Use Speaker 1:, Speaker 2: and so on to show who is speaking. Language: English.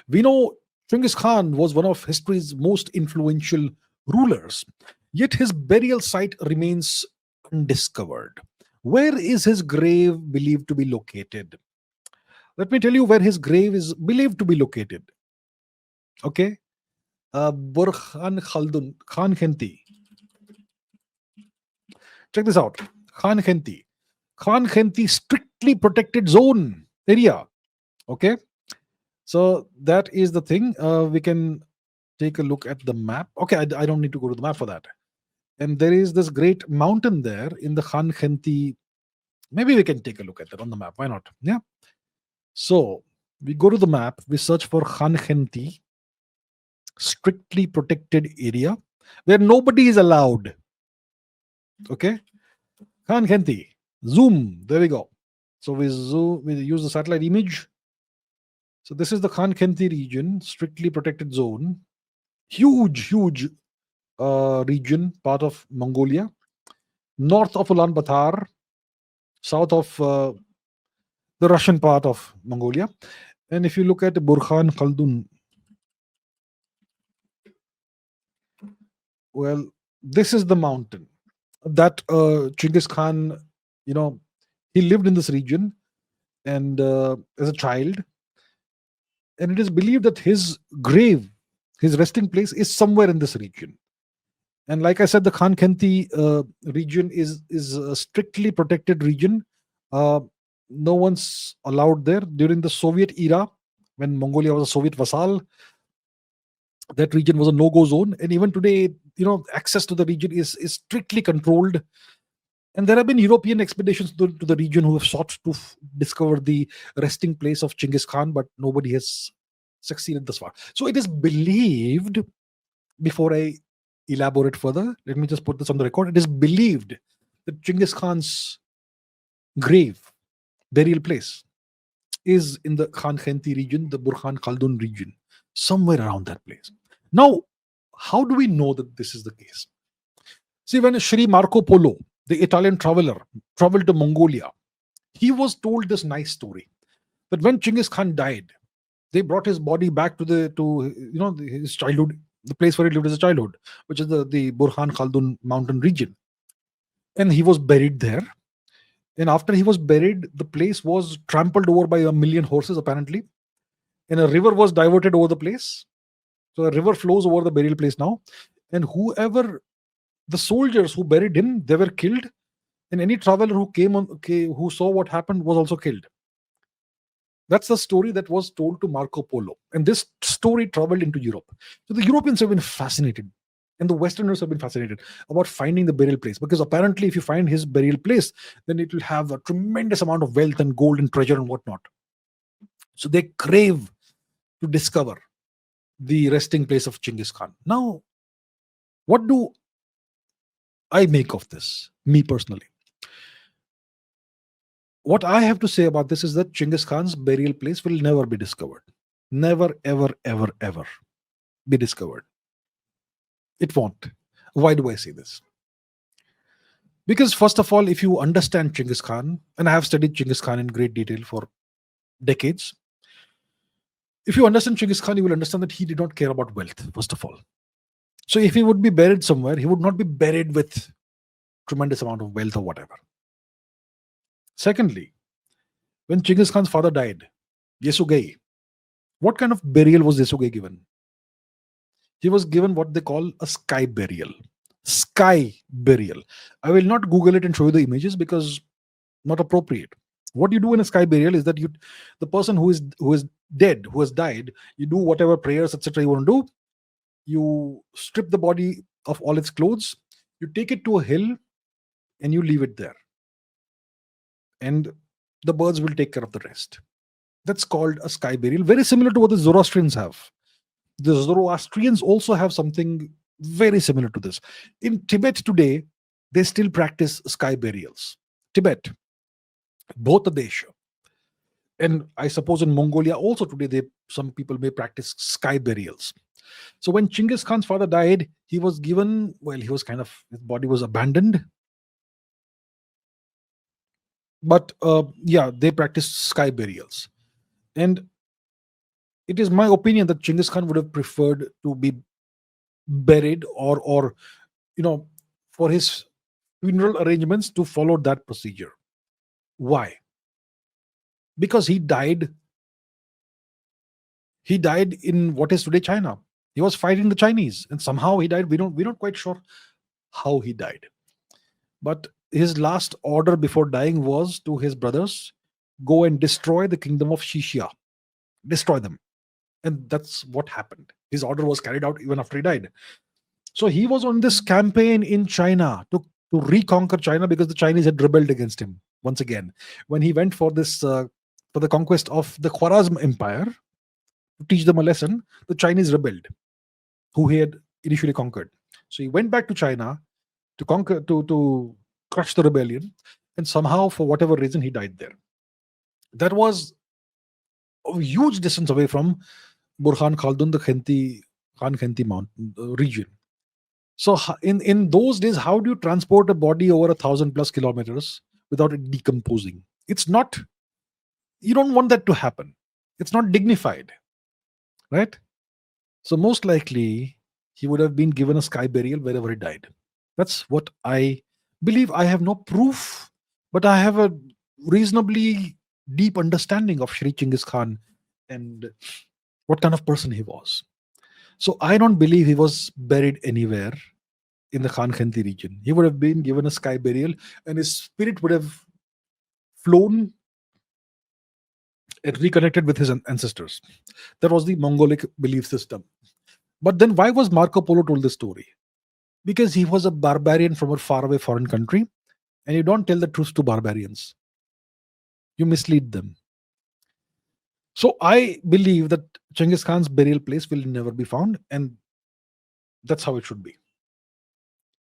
Speaker 1: We know Genghis Khan was one of history's most influential rulers, yet his burial site remains undiscovered. Where is his grave believed to be located? Let me tell you where his grave is believed to be located. Okay, Burkhan Khaldun, Khan Khenti. Check this out. Khan Khenti. Khan Khenti strictly protected zone area. Okay, so that is the thing. We can take a look at the map. Okay, I don't need to go to the map for that. And there is this great mountain there in the Khan Khenti. Maybe we can take a look at that on the map. Why not? Yeah. So we go to the map. We search for Khan Khenti, strictly protected area where nobody is allowed. Okay, Khan Khenti. Zoom. There we go. So we zoom. We use the satellite image. So this is the Khan Khenti region, strictly protected zone. Huge region, part of Mongolia, north of Ulaanbaatar, south of the Russian part of Mongolia. And if you look at Burkhan Khaldun, well, this is the mountain that Genghis Khan, you know, he lived in this region and as a child, and it is believed that his grave, his resting place, is somewhere in this region. And like I said, the Khan Khenti region is a strictly protected region. Uh, no one's allowed there during the Soviet era when Mongolia was a Soviet vassal. That region was a no-go zone, and even today, access to the region is strictly controlled. And there have been European expeditions to the region who have sought to discover the resting place of Genghis Khan, but nobody has succeeded thus far. So it is believed, before I elaborate further, let me just put this on the record. It is believed that Genghis Khan's grave, burial place, is in the Khan Khenti region, the Burkhan Khaldun region, somewhere around that place. Now, how do we know that this is the case? See, when Sri Marco Polo, the Italian traveler, traveled to Mongolia, he was told this nice story that when Genghis Khan died, they brought his body back to his childhood, the place where he lived as a childhood, which is the Burkhan Khaldun mountain region, and he was buried there. And after he was buried, the place was trampled over by 1 million horses, apparently, and a river was diverted over the place. So a river flows over the burial place now, and the soldiers who buried him, they were killed, and any traveler who saw what happened was also killed. That's the story that was told to Marco Polo, and this story traveled into Europe. So the Europeans have been fascinated, and the Westerners have been fascinated about finding the burial place, because apparently, if you find his burial place, then it will have a tremendous amount of wealth and gold and treasure and whatnot. So they crave to discover the resting place of Genghis Khan. Now, what do I make of this, me personally? What I have to say about this is that Genghis Khan's burial place will never be discovered. Never, ever, ever, ever be discovered. It won't. Why do I say this? Because, first of all, if you understand Genghis Khan, and I have studied Genghis Khan in great detail for decades, if you understand Genghis Khan, you will understand that he did not care about wealth, first of all. So if he would be buried somewhere, he would not be buried with tremendous amount of wealth or whatever. Secondly, when Genghis Khan's father died, Yesugei, what kind of burial was Yesugei given? He was given what they call a sky burial. Sky burial. I will not Google it and show you the images because not appropriate. What you do in a sky burial is that the person who is dead, who has died, you do whatever prayers, etc. you want to do. You strip the body of all its clothes, you take it to a hill, and you leave it there. And the birds will take care of the rest. That's called a sky burial, very similar to what the Zoroastrians have. The Zoroastrians also have something very similar to this. In Tibet today, they still practice sky burials. Tibet, both the Desha, and I suppose in Mongolia also today, some people may practice sky burials. So when Genghis Khan's father died, he was given, his body was abandoned. But they practiced sky burials. And It is my opinion that Genghis Khan would have preferred to be buried, or you know, for his funeral arrangements to follow that procedure. Why? Because he died in what is today China. He was fighting the Chinese, and somehow he died. We're not quite sure how he died. But his last order before dying was to his brothers: go and destroy the kingdom of Shishia, destroy them. And that's what happened. His order was carried out even after he died. So he was on this campaign in China to reconquer China, because the Chinese had rebelled against him once again. When he went for this for the conquest of the Khwarazm Empire, to teach them a lesson, the Chinese rebelled, who he had initially conquered. So he went back to China to conquer, to crush the rebellion, and somehow, for whatever reason, he died there. That was a huge distance away from Burhan Khaldun, the Khan Khenti mountain region. So in those days, how do you transport a body over 1,000+ kilometers without it decomposing? It's not. You don't want that to happen. It's not dignified, right? So most likely, he would have been given a sky burial wherever he died. That's what I believe. I have no proof, but I have a reasonably deep understanding of Shri Chinggis Khan and what kind of person he was. So I don't believe he was buried anywhere in the Khan Khanti region. He would have been given a sky burial, and his spirit would have flown and reconnected with his ancestors. That was the Mongolic belief system. But then why was Marco Polo told this story? Because he was a barbarian from a faraway foreign country, and you don't tell the truth to barbarians. You mislead them. So I believe that Genghis Khan's burial place will never be found, and that's how it should be.